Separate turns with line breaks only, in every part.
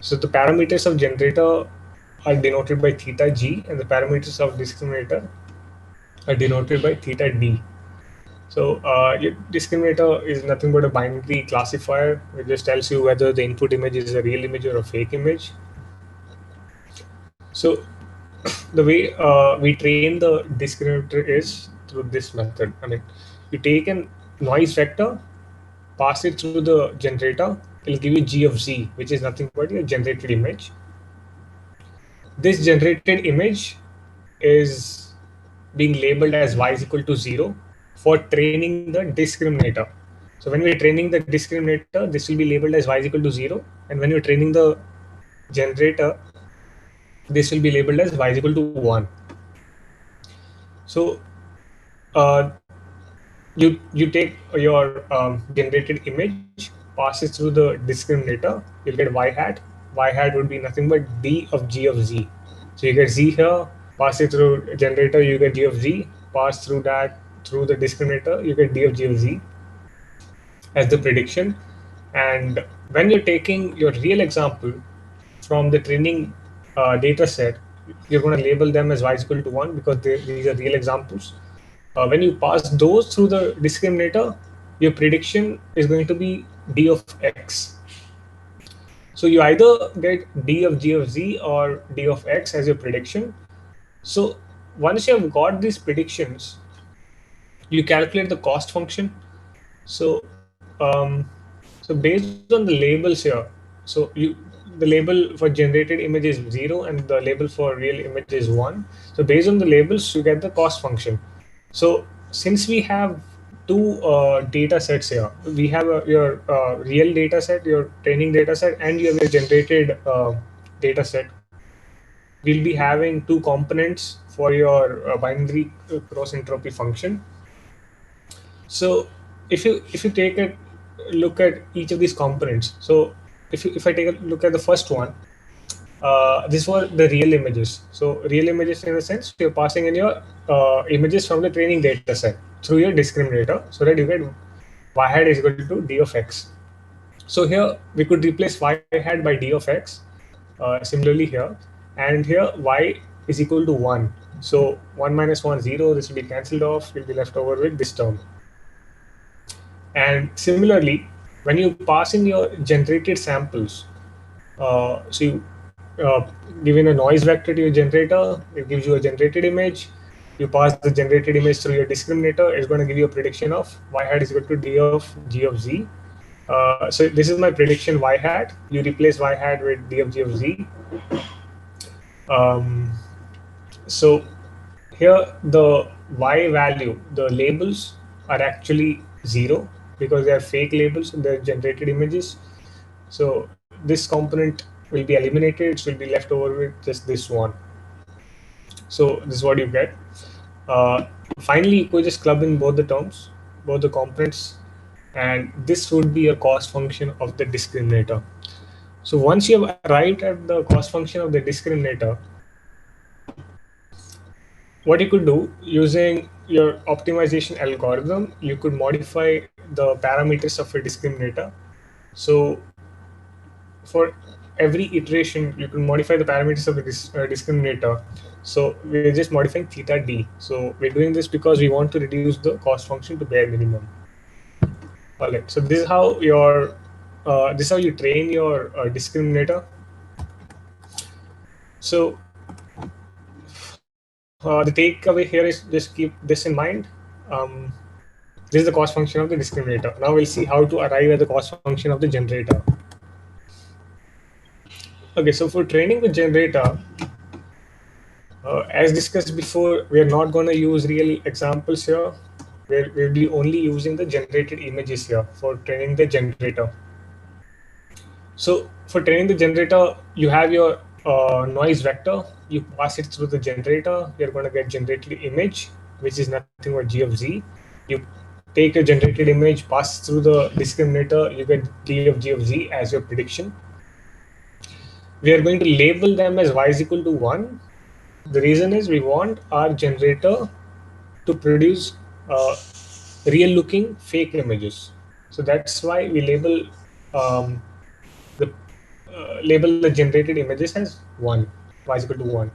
So the parameters of generator are denoted by theta g, and the parameters of discriminator are denoted by theta d. So your discriminator is nothing but a binary classifier. It just tells you whether the input image is a real image or a fake image. So the way we train the discriminator is through this method. I mean, you take an noise vector, pass it through the generator, it'll give you g of z, which is nothing but a generated image. This generated image is being labeled as y is equal to 0 for training the discriminator. So when we're training the discriminator, this will be labeled as y is equal to 0. And when you're training the generator, this will be labeled as y is equal to 1. So uh, you take your generated image, pass it through the discriminator, you'll get y hat. Y hat would be nothing but d of g of z. So you get z here, pass it through generator, you get g of z, pass through that through the discriminator, you get d of g of z as the prediction. And when you're taking your real example from the training data set, you're going to label them as y is equal to 1 because these are real examples. When you pass those through the discriminator, your prediction is going to be d of x. So you either get d of g of z or d of x as your prediction. So once you have got these predictions, you calculate the cost function. So so based on the labels here, so the label for generated image is 0 and the label for real image is 1. So based on the labels, you get the cost function. So since we have two data sets here, we have your real data set, your training data set, and you have your generated data set. We'll be having two components for your binary cross entropy function. So if you take a look at each of these components, so if I take a look at the first one, this were the real images. So real images in a sense, you're passing in your images from the training data set through your discriminator so that you get y hat is equal to d of x. So here we could replace y hat by d of x, similarly here, and here y is equal to 1. So 1 minus 1, 0, this will be cancelled off, you'll be left over with this term. And similarly, when you pass in your generated samples, so you give in a noise vector to your generator, it gives you a generated image. You pass the generated image through your discriminator, it's going to give you a prediction of y hat is equal to d of g of z. So this is my prediction y hat. You replace y hat with d of g of z. Um, so here the y value, the labels are actually 0 because they are fake labels and they're generated images. So this component will be eliminated, it will be left over with just this one. So this is what you get. Finally, you could just club in both the terms, both the components, and this would be a cost function of the discriminator. So once you have arrived at the cost function of the discriminator, what you could do using your optimization algorithm, you could modify the parameters of a discriminator. So for every iteration, you can modify the parameters of the discriminator. So we're just modifying theta d. So we're doing this because we want to reduce the cost function to bare minimum. All right. So this is how your this is how you train your discriminator. So the takeaway here is just keep this in mind. This is the cost function of the discriminator. Now we'll see how to arrive at the cost function of the generator. Okay, so for training the generator, as discussed before, we are not going to use real examples here. We'll be only using the generated images here for training the generator. So for training the generator, you have your noise vector. You pass it through the generator. You're going to get generated image, which is nothing but g of z. You take a generated image, pass through the discriminator. You get d of g of z as your prediction. We are going to label them as y is equal to 1. The reason is we want our generator to produce real looking fake images. So that's why we label the label the generated images as 1, y is equal to 1.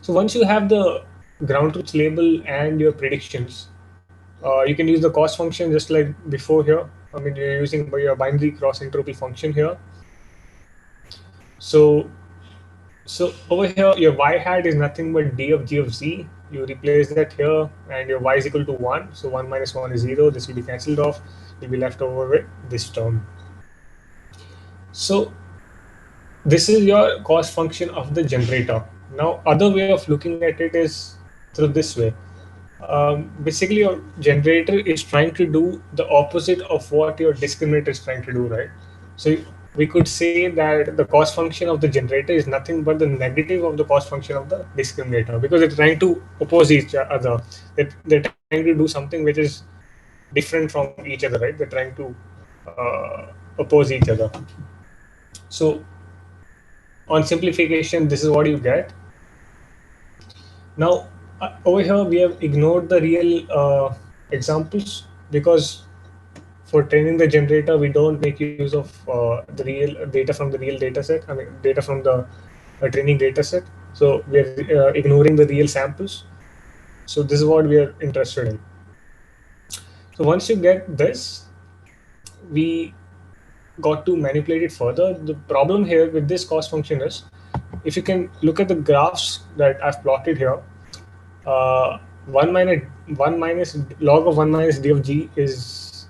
So once you have the ground truth label and your predictions, you can use the cost function just like before here. I mean, you're using your binary cross entropy function here. So over here, your y hat is nothing but d of g of z. You replace that here, and your y is equal to 1. So 1 minus 1 is 0. This will be cancelled off. You'll be left over with this term. So this is your cost function of the generator. Now, other way of looking at it is through this way. Basically, your generator is trying to do the opposite of what your discriminator is trying to do, right? So we could say that the cost function of the generator is nothing but the negative of the cost function of the discriminator, because they're trying to oppose each other. They're trying to do something which is different from each other, right? They're trying to oppose each other. So on simplification, this is what you get. Now, over here, we have ignored the real examples because for training the generator, we don't make use of the real data from the real data set. I mean, data from the training data set. So we are ignoring the real samples. So this is what we are interested in. So once you get this, we got to manipulate it further. The problem here with this cost function is, if you can look at the graphs that I've plotted here, uh, 1 minus 1 minus log of 1 minus d of g is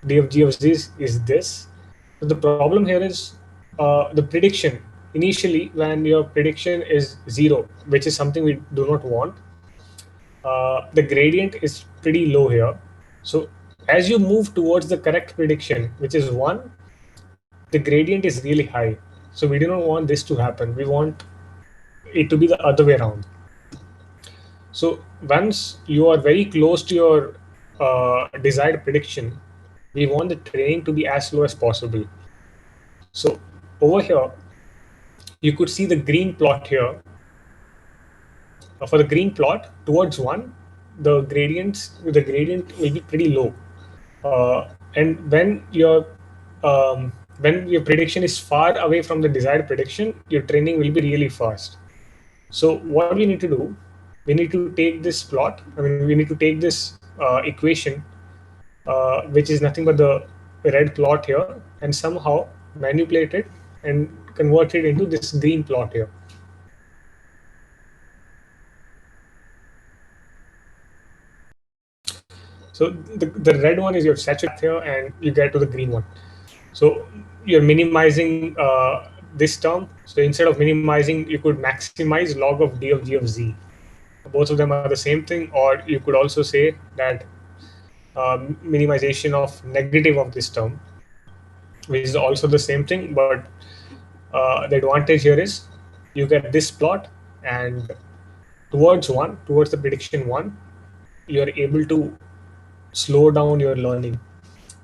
d of g of z is this. So the problem here is the prediction. Initially, when your prediction is 0, which is something we do not want, the gradient is pretty low here. So as you move towards the correct prediction, which is 1, the gradient is really high. So we do not want this to happen. We want it to be the other way around. So once you are very close to your desired prediction, we want the training to be as slow as possible. So over here, you could see the green plot here. For the green plot towards 1, the gradient will be pretty low. And when your prediction is far away from the desired prediction, your training will be really fast. So what we need to do, we need to take this plot. I mean, we need to take this equation, which is nothing but the red plot here, and somehow manipulate it and convert it into this green plot here. So the red one is your saturated here, and you get to the green one. So you're minimizing this term. So instead of minimizing, you could maximize log of d of g of z. Both of them are the same thing, or you could also say that minimization of negative of this term, which is also the same thing, but the advantage here is you get this plot, and towards the prediction 1, you are able to slow down your learning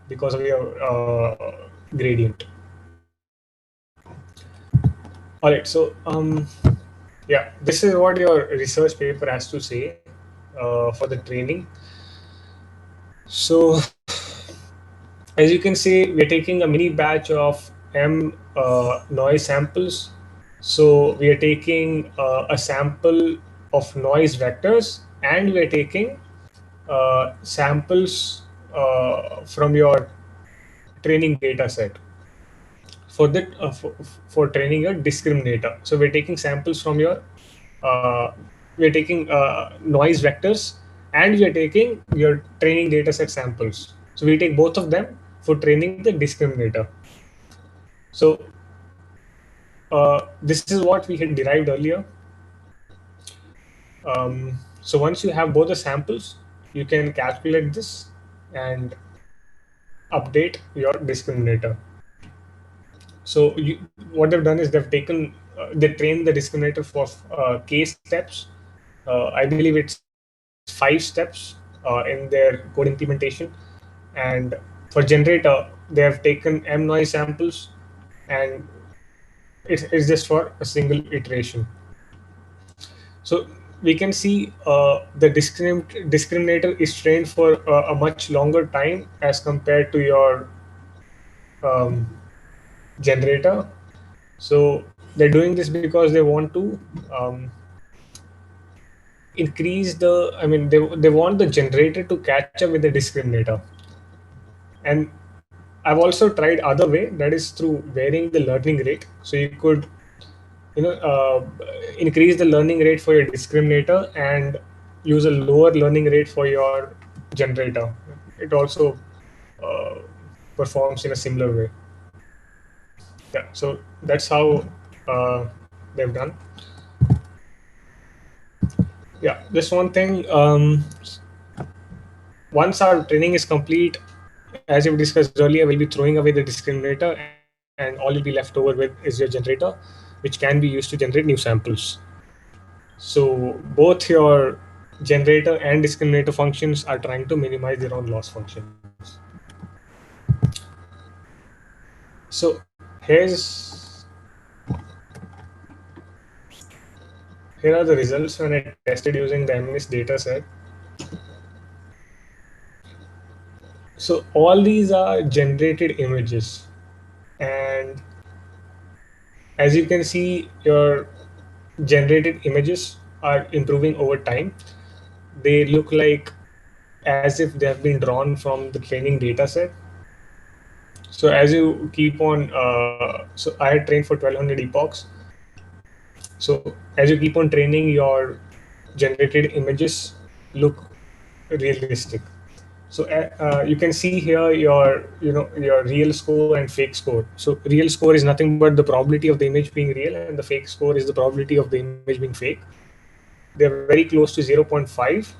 because of your gradient. All right, so yeah, this is what your research paper has to say for the training. So as you can see, we're taking a mini batch of m noise samples. So we are taking a sample of noise vectors, and we are taking samples from your training data set for that for training your discriminator. So we're taking samples from your we're taking noise vectors, and we're taking your training data set samples. So we take both of them for training the discriminator. So this is what we had derived earlier. So once you have both the samples, you can calculate this and update your discriminator. So what they've done is they've taken, they trained the discriminator for k steps. I believe it's 5 steps in their code implementation. And for generator, they have taken m noise samples, and it's just for a single iteration. So we can see the discriminator is trained for a much longer time as compared to your generator. So they're doing this because they want to um, increase the. I mean, they want the generator to catch up with the discriminator. And I've also tried other way, that is through varying the learning rate. So you could, you know, increase the learning rate for your discriminator and use a lower learning rate for your generator. It also uh, performs in a similar way. Yeah, so that's how uh, they've done. Yeah, just one thing. Once our training is complete, as we discussed earlier, we'll be throwing away the discriminator, and all you'll be left over with is your generator, which can be used to generate new samples. So both your generator and discriminator functions are trying to minimize their own loss functions. So here are the results when I tested using the MS data set. So all these are generated images, and as you can see, your generated images are improving over time. They look like as if they have been drawn from the training data set. So as you keep on, so I had trained for 1200 epochs. So as you keep on training, your generated images look realistic. So you can see here your, your real score and fake score. So real score is nothing but the probability of the image being real, and the fake score is the probability of the image being fake. They're very close to 0.5.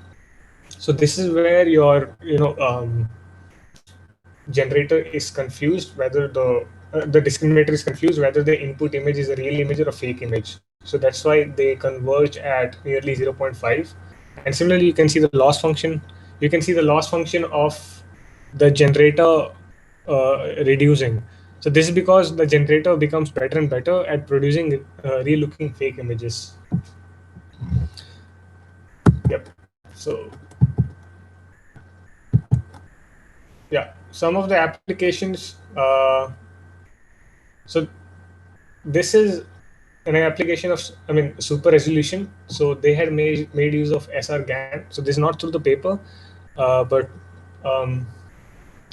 So this is where your, generator is confused whether the discriminator is confused whether the input image is a real image or a fake image. So that's why they converge at nearly 0.5. And similarly, you can see the loss function. You can see the loss function of the generator reducing. So this is because the generator becomes better and better at producing real looking fake images. Yep. So yeah, some of the applications. So this is an application of, I mean, super resolution. So they had made use of srgan. So this is not through the paper, but um,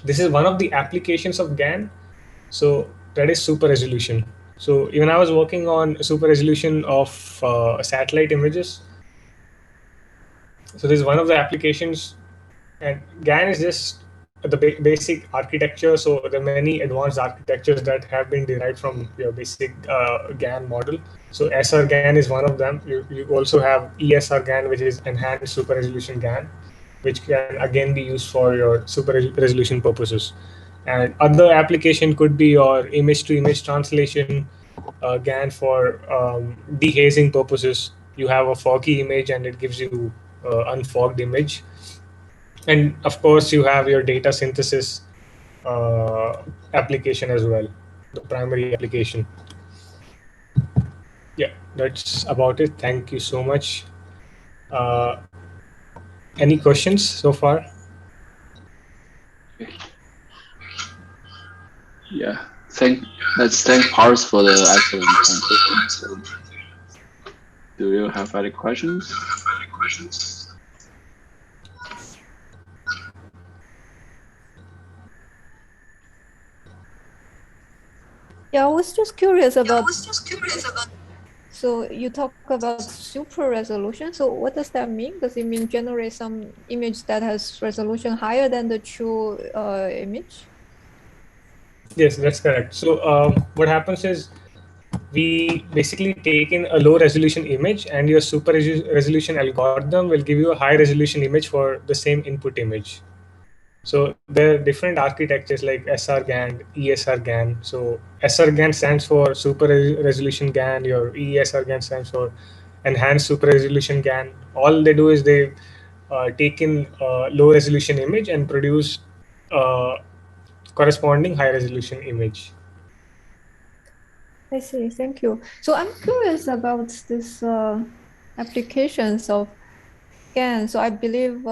this is one of the applications of GAN. So that is super resolution. So even I was working on super resolution of satellite images. So this is one of the applications, and GAN is just the basic architecture. So there are many advanced architectures that have been derived from your basic GAN model. So SR GAN is one of them. You also have ESR GAN, which is enhanced super resolution GAN, which can again be used for your super resolution purposes. And other application could be your image to image translation, GAN for dehazing purposes. You have a foggy image and it gives you unfogged image. And of course, you have your data synthesis application as well, the primary application. Yeah, that's about it. Thank you so much. Uh, any questions so far?
Yeah, let's thank Pars for the excellent presentation. So, do you have any questions?
Yeah, I was just curious about. So you talk about super resolution. So what does that mean? Does it mean generate some image that has resolution higher than the true image?
Yes, that's correct. So what happens is we basically take in a low resolution image, and your super resolution algorithm will give you a high resolution image for the same input image. So there are different architectures like SR-GAN, ESR-GAN. So SR-GAN stands for super resolution GAN. Your ESR-GAN stands for enhanced super resolution GAN. All they do is they take in low resolution image and produce uh, corresponding high resolution image.
I see. Thank you. So I'm curious about this applications of GAN. So I believe